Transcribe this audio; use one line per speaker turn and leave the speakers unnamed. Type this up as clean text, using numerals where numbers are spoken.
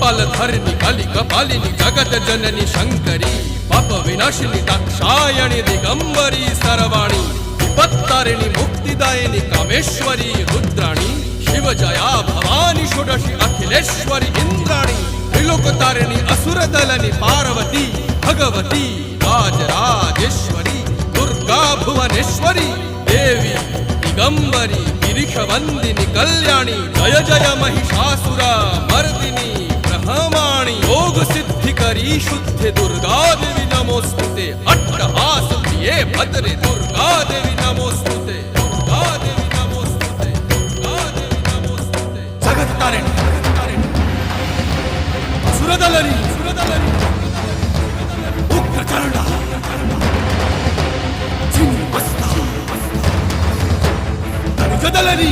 कपालधरिणि कलि कपालिनि जगत जननी शंकरी पाप विनाशिनी दाक्षायणी दिगंबरी सर्वाणी विपत्तारिणी मुक्तिदायिनी कामेश्वरी रुद्राणी शिव जया भवानी षोडशी अखिलेश्वरी इंद्राणी त्रिलोकतारिणी असुरदलनि पार्वती भगवती राजराजेश्वरी दुर्गा भुवनेश्वरी देवी दिगंबरी गिरिशवंदिनी कल्याणी जय जय महिषासुर मर्दिनी ब्रह्माणी योग सिद्धिकरी शुद्धि दुर्गा देवी नमोस्तुते अट्टहास प्रिये भद्रे दुर्गा देवी नमोस्तुते दुर्गा देवी नमोस्तुते दुर्गा देवी नमोस्तुते जगत तारिणी सुरदलनी उग्रचरणा चिन्मस्ता जदलनी